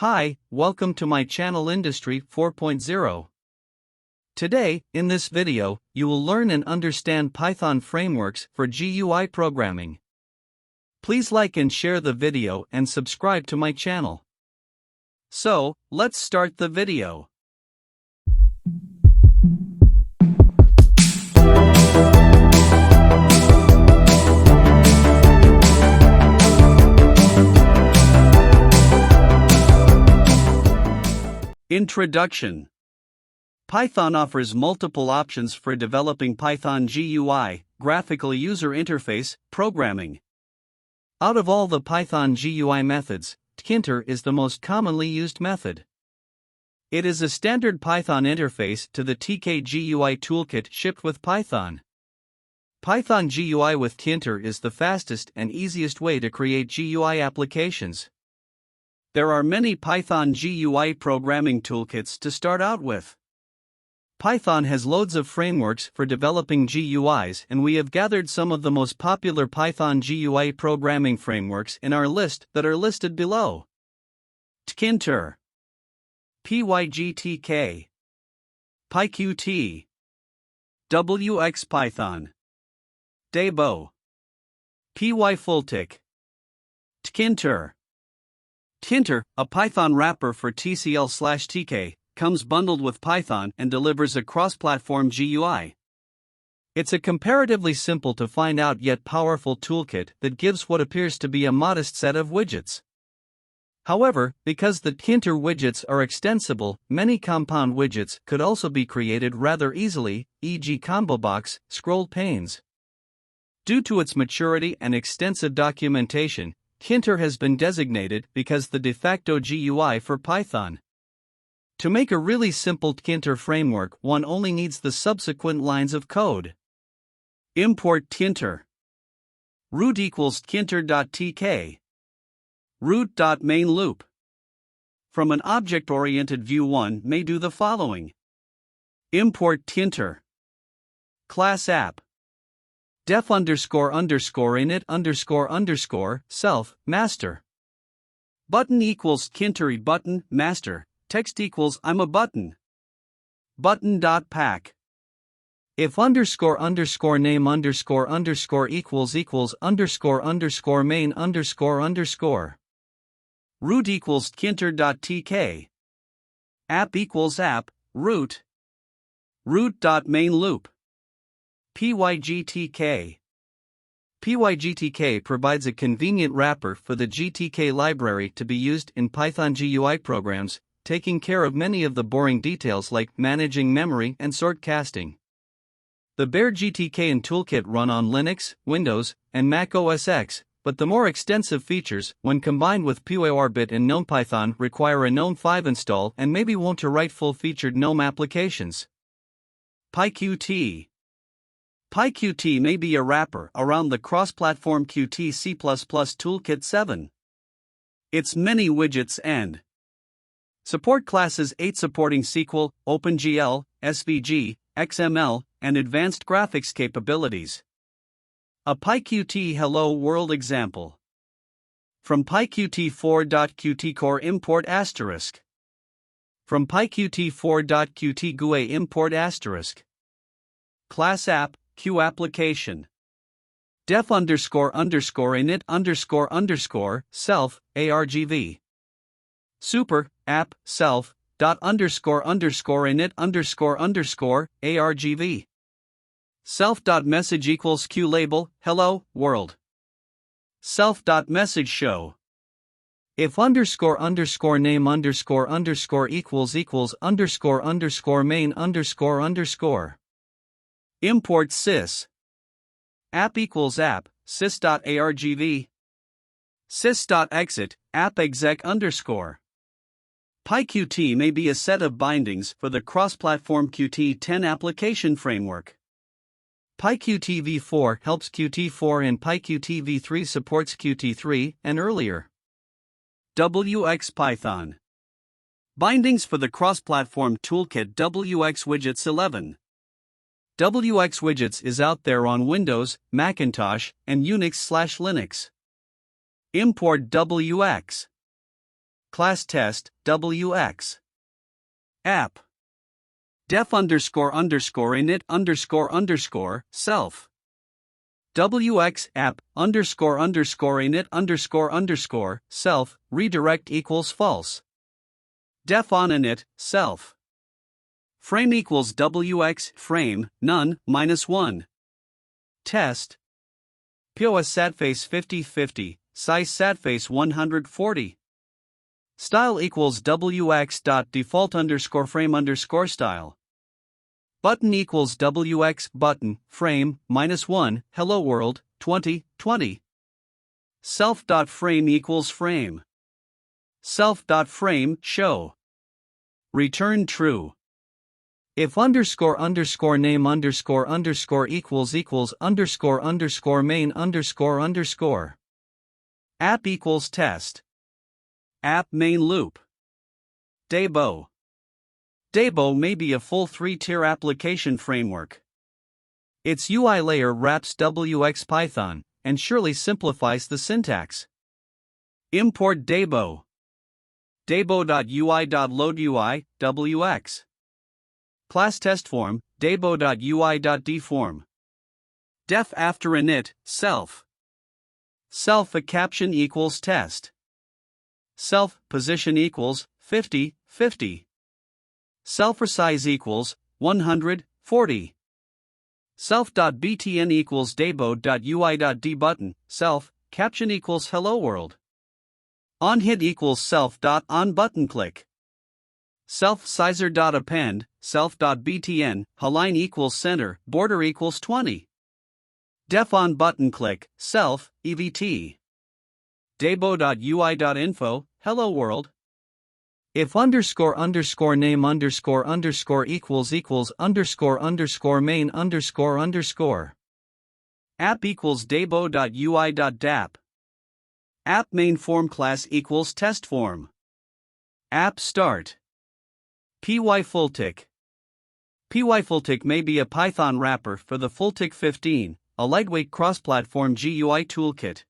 Hi, welcome to my channel Industry 4.0. Today, in this video, you will learn and understand Python frameworks for GUI programming. Please like and share the video and subscribe to my channel. So, let's start the video. Introduction. Python offers multiple options for developing Python GUI, graphical user interface, programming. Out of all the Python GUI methods, tkinter is the most commonly used method. It is a standard Python interface to the TK GUI toolkit shipped with Python. Python GUI with tkinter is the fastest and easiest way to create GUI applications. There are many Python GUI programming toolkits to start out with. Python has loads of frameworks for developing GUIs, and we have gathered some of the most popular Python GUI programming frameworks in our list that are listed below. Tkinter, PyGTK, PyQt, WXPython, Debo, PyFullTik. Tkinter. Tkinter, a Python wrapper for TCL/TK, comes bundled with Python and delivers a cross-platform GUI. It's a comparatively simple to find out yet powerful toolkit that gives what appears to be a modest set of widgets. However, because the tkinter widgets are extensible, many compound widgets could also be created rather easily, e.g. combo box, scroll panes. Due to its maturity and extensive documentation, tkinter has been designated because the de facto GUI for Python. To make a really simple tkinter framework, one only needs the subsequent lines of code. Import tkinter. Root equals tkinter.tk. Root.main loop. From an object-oriented view, one may do the following. Import tkinter. Class app. def__init__, self, master. Button equals tkinter button, master. Text equals I'm a button. Button.pack. If __name __equals __main __. Root equals tkinter.tk. App equals app, root. Root.main loop. PyGTK. PyGTK provides a convenient wrapper for the GTK library to be used in Python GUI programs, taking care of many of the boring details like managing memory and sort casting. The bare GTK and toolkit run on Linux, Windows, and Mac OS X, but the more extensive features, when combined with PyOrbit and GNOME require a GNOME 5 install and maybe won't to write full-featured GNOME applications. PyQt. PyQt may be a wrapper around the cross-platform Qt C++ Toolkit 7. Its many widgets and support classes 8 supporting SQL, OpenGL, SVG, XML, and advanced graphics capabilities. A PyQt Hello World example. From PyQt4.qtcore import *. From PyQt4.qt GUI import *. Class app, Q application. def__init__, self, argv. Super, app, self, .__init__, argv. Self.message equals Q label, hello, world. Self.message show. If __name __equals __main __. Import sys. App equals app, sys.argv. Sys.exit, app exec _. PyQt may be a set of bindings for the cross-platform Qt 10 application framework. PyQt v4 helps Qt4 and PyQt v3 supports Qt3 and earlier. WXPython. Bindings for the cross-platform toolkit WXWidgets 11. WXWidgets is out there on Windows, Macintosh, and Unix/Linux. Import WX. class test, WX. App. Def underscore underscore init underscore underscore self. WX app underscore underscore init underscore underscore self redirect equals false. Def on init self. Frame equals WX frame none -1. Test. POS satface 50/50, size satface 140. Style equals WX.default underscore frame underscore style. Button equals WX button frame -1 hello world 2020. Self.frame equals frame. Self.frame show. Return true. If underscore underscore name underscore underscore equals underscore underscore main underscore underscore. App equals test. App main loop. Debo. Debo may be a full 3-tier application framework. Its UI layer wraps WX Python and surely simplifies the syntax. Import Debo. Debo.ui.loadUI, WX. Class test form, debo.ui.dform. Def after init, self. Self a caption equals test. Self position equals 50/50. Self resize equals 140. Self.btn equals debo.ui.dbutton, self, caption equals hello world. On hit equals self.on button click. Self sizer.append, self.btn, align equals center, border equals 20. Def on button click, self, evt. Debo.ui.info, hello world. If underscore underscore name underscore underscore equals underscore underscore main underscore underscore. App equals debo.ui.dap. App main form class equals test form. App start. PyFullTick. PyFullTick may be a Python wrapper for the Fulltick 15, a lightweight cross-platform GUI toolkit.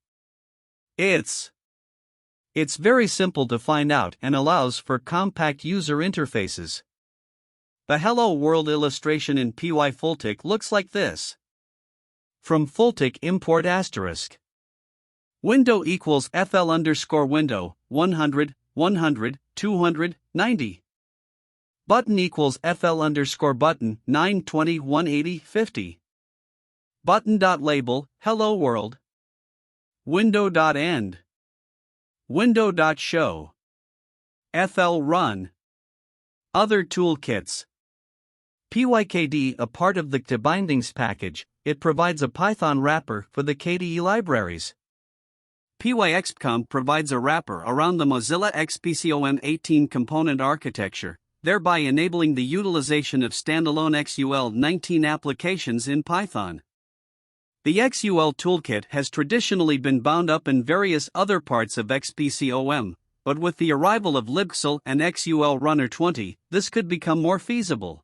It's very simple to find out and allows for compact user interfaces. The Hello World illustration in PyFullTick looks like this. From Fulltick import asterisk. Window equals FL underscore window, 100, 100, 200, 90. Button equals FL underscore button, 920, 180, 50. Button.label, hello world. Window.end. Window.show. FL run. Other toolkits. PyKDE, a part of the KDE package, it provides a Python wrapper for the KDE libraries. PyXComp provides a wrapper around the Mozilla XPCOM 18 component architecture, thereby enabling the utilization of standalone XUL 19 applications in Python. The XUL toolkit has traditionally been bound up in various other parts of XPCOM, but with the arrival of libxl and XUL Runner 20, this could become more feasible.